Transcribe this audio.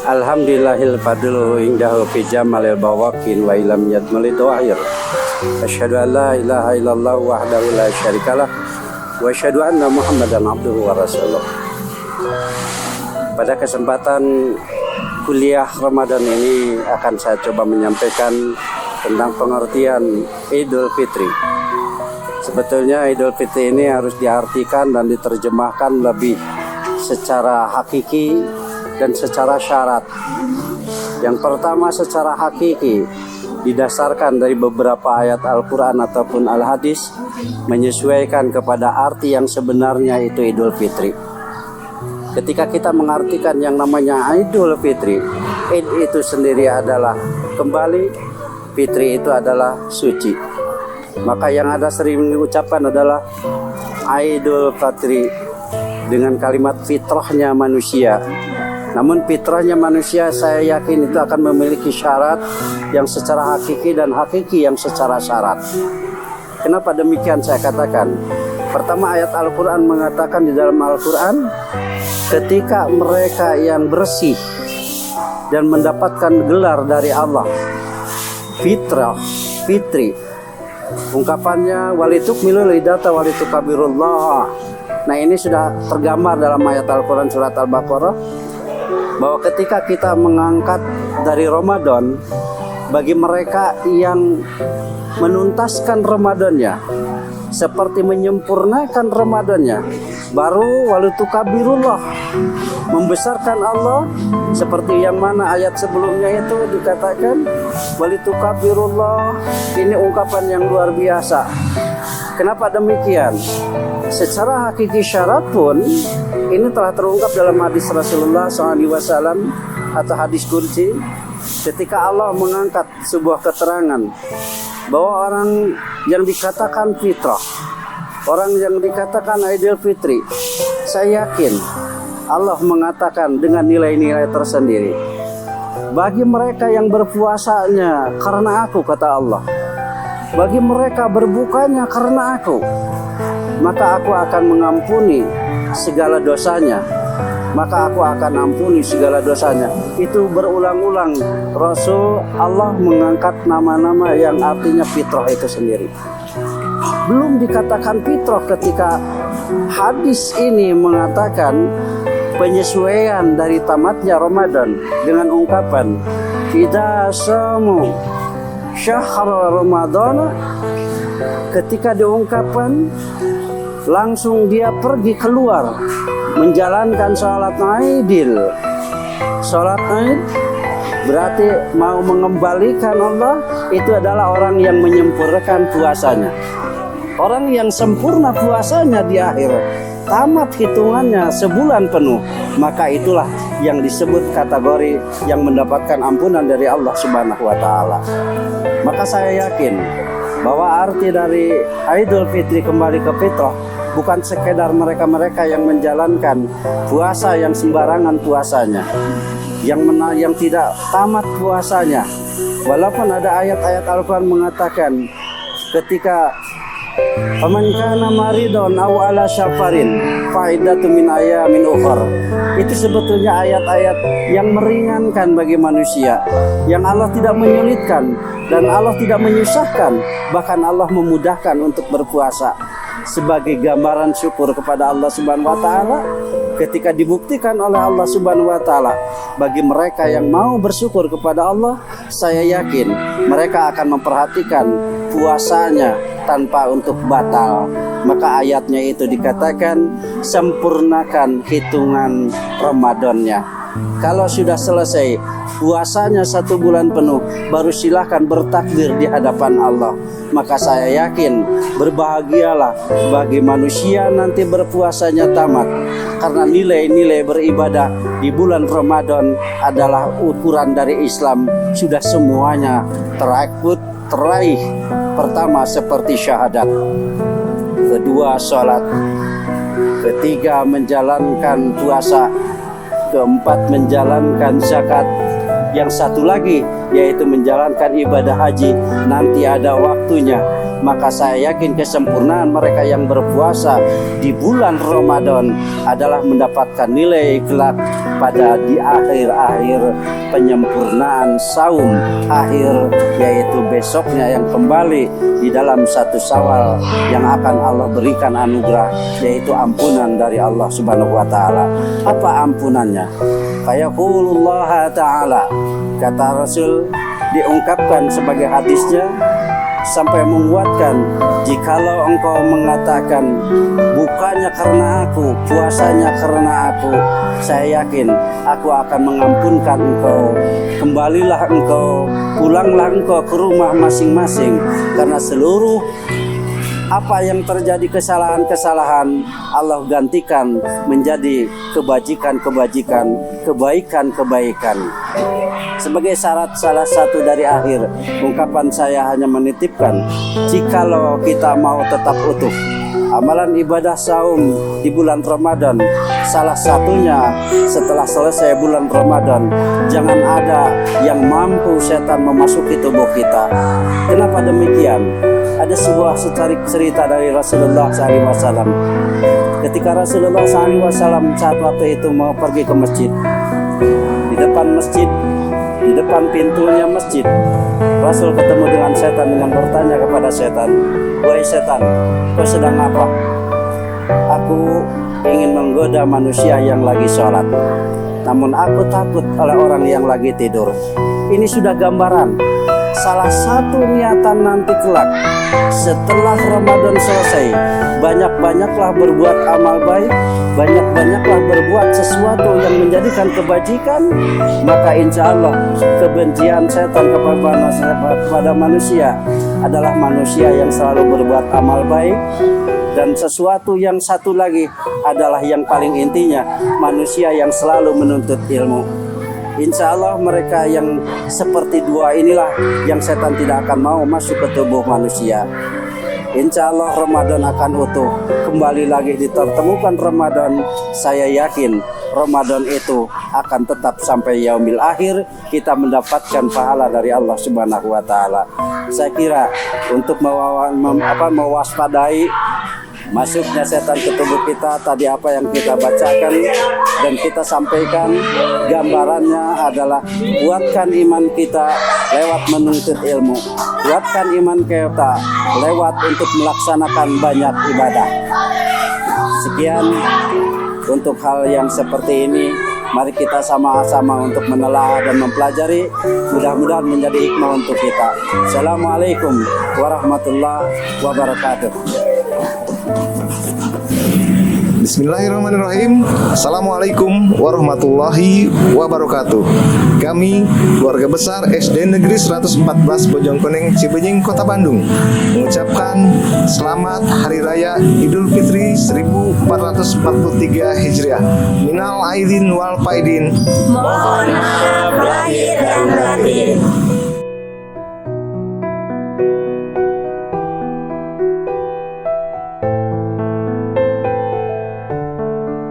Alhamdulillahil fadlu indahu fi jamalil bawakin wa ilam yadmali do'ahir. Asyhadu an la ilaha illallah wahdahu la syarikalah wa asyhadu anna Muhammadan abduhu wa rasuluh. Pada kesempatan kuliah Ramadan ini akan saya coba menyampaikan tentang pengertian Idul Fitri. Sebetulnya Idul Fitri ini harus diartikan dan diterjemahkan lebih secara hakiki dan secara syarat. Yang pertama secara hakiki didasarkan dari beberapa ayat Al-Quran ataupun Al-Hadis menyesuaikan kepada arti yang sebenarnya itu Idul Fitri. Ketika kita mengartikan yang namanya Idul Fitri, Id itu sendiri adalah kembali, Fitri itu adalah suci. Maka yang ada sering diucapkan adalah Idul Fitri dengan kalimat fitrahnya manusia. Namun fitrahnya manusia saya yakin itu akan memiliki syarat yang secara hakiki dan hakiki yang secara syarat. Kenapa demikian saya katakan? Pertama, ayat Al-Quran mengatakan di dalam Al-Quran, ketika mereka yang bersih dan mendapatkan gelar dari Allah, fitrah, fitri, ungkapannya walitukmilul iddata walitukabirullah. Nah, ini sudah tergambar dalam ayat Al-Quran surat Al-Baqarah, bahwa ketika kita mengangkat dari Ramadan, bagi mereka yang menuntaskan Ramadannya, seperti menyempurnakan Ramadannya, baru walitukabirullah, membesarkan Allah, seperti yang mana ayat sebelumnya itu dikatakan walitukabirullah. Ini ungkapan yang luar biasa. Kenapa demikian? Secara hakiki syarat pun ini telah terungkap dalam hadis Rasulullah SAW atau hadis Qudsi, ketika Allah mengangkat sebuah keterangan bahwa orang yang dikatakan fitrah, orang yang dikatakan Idul Fitri, saya yakin Allah mengatakan dengan nilai-nilai tersendiri. Bagi mereka yang berpuasanya karena aku, kata Allah, bagi mereka berbukanya karena aku, maka aku akan mengampuni segala dosanya. Maka aku akan ampuni segala dosanya. Itu berulang-ulang Rasul Allah mengangkat nama-nama yang artinya fitrah itu sendiri. Belum dikatakan fitrah ketika hadis ini mengatakan penyesuaian dari tamatnya Ramadan dengan ungkapan idza samu syahr Ramadan. Ketika diungkapkan, langsung dia pergi keluar menjalankan sholat Aidil. Sholat Aid berarti mau mengembalikan Allah, itu adalah orang yang menyempurnakan puasanya. Orang yang sempurna puasanya di akhir, tamat hitungannya sebulan penuh, maka itulah yang disebut kategori yang mendapatkan ampunan dari Allah Subhanahu wa Ta'ala. Maka saya yakin bahwa arti dari Idul Fitri kembali ke fitrah bukan sekedar mereka-mereka yang menjalankan puasa yang sembarangan puasanya, yang tidak tamat puasanya. Walaupun ada ayat-ayat Al-Quran mengatakan ketika faman kana maridon aw ala syafarin faidatu min ayamin ukhra, itu sebetulnya ayat-ayat yang meringankan bagi manusia, yang Allah tidak menyulitkan dan Allah tidak menyusahkan, bahkan Allah memudahkan untuk berpuasa sebagai gambaran syukur kepada Allah Subhanahu wa Ta'ala. Ketika dibuktikan oleh Allah Subhanahu wa Ta'ala bagi mereka yang mau bersyukur kepada Allah, saya yakin mereka akan memperhatikan puasanya tanpa untuk batal. Maka ayatnya itu dikatakan sempurnakan hitungan Ramadannya. Kalau sudah selesai puasanya 1 bulan penuh, baru silahkan bertakbir di hadapan Allah. Maka saya yakin berbahagialah bagi manusia nanti berpuasanya tamat, karena nilai-nilai beribadah di bulan Ramadan adalah ukuran dari Islam. Sudah semuanya teraih. Pertama seperti syahadat, kedua sholat, ketiga menjalankan puasa, keempat menjalankan zakat, yang satu lagi yaitu menjalankan ibadah haji. Nanti ada waktunya maka saya yakin kesempurnaan mereka yang berpuasa di bulan Ramadan adalah mendapatkan nilai kelak pada di akhir-akhir penyempurnaan saum akhir, yaitu besoknya yang kembali di dalam satu Syawal yang akan Allah berikan anugerah, yaitu ampunan dari Allah Subhanahu wa taala. Apa ampunannya? Fayaqulullah ta'ala, kata Rasul diungkapkan sebagai hadisnya sampai menguatkan, jikalau engkau mengatakan bukanya karena aku, puasanya karena aku, saya yakin aku akan mengampunkan engkau. Kembalilah engkau, pulanglah engkau ke rumah masing-masing, karena seluruh apa yang terjadi kesalahan-kesalahan Allah gantikan menjadi kebajikan-kebajikan, kebaikan-kebaikan. Sebagai syarat salah satu dari akhir ungkapan saya hanya menitipkan, jikalau kita mau tetap utuh amalan ibadah saum di bulan Ramadan, salah satunya setelah selesai bulan Ramadan, jangan ada yang mampu setan memasuki tubuh kita. Kenapa demikian? Ada sebuah cerita dari Rasulullah SAW. Ketika Rasulullah SAW saat waktu itu mau pergi ke masjid, di depan pintunya masjid, Rasul ketemu dengan setan dengan bertanya kepada setan, "Wahai setan, kau sedang apa?" "Aku ingin menggoda manusia yang lagi sholat, namun aku takut oleh orang yang lagi tidur." Ini sudah gambaran salah satu niatan nanti kelak setelah Ramadan selesai, banyak-banyaklah berbuat amal baik, banyak-banyaklah berbuat sesuatu yang menjadikan kebajikan, maka insya Allah kebencian setan kepada manusia adalah manusia yang selalu berbuat amal baik. Dan sesuatu yang satu lagi adalah yang paling intinya, manusia yang selalu menuntut ilmu. Insya Allah mereka yang seperti dua inilah yang setan tidak akan mau masuk ke tubuh manusia. Insya Allah Ramadan akan utuh. Kembali lagi ditemukan Ramadan, saya yakin Ramadan itu akan tetap sampai yaumil akhir, kita mendapatkan pahala dari Allah Subhanahu wa taala. Saya kira untuk mewaspadai masuknya setan ke tubuh kita, tadi apa yang kita bacakan dan kita sampaikan, gambarannya adalah kuatkan iman kita lewat menuntut ilmu, kuatkan iman kita lewat untuk melaksanakan banyak ibadah. Sekian untuk hal yang seperti ini, mari kita sama-sama untuk menelaah dan mempelajari, mudah-mudahan menjadi hikmah untuk kita. Assalamualaikum warahmatullahi wabarakatuh. Bismillahirrahmanirrahim. Assalamualaikum warahmatullahi wabarakatuh. Kami, keluarga besar SD Negeri 114 Bojongkoneng, Cibenying, Kota Bandung, mengucapkan selamat Hari Raya Idul Fitri 1443 Hijriah. Minal aidin wal faidin. Mohon maaf lahir dan batin.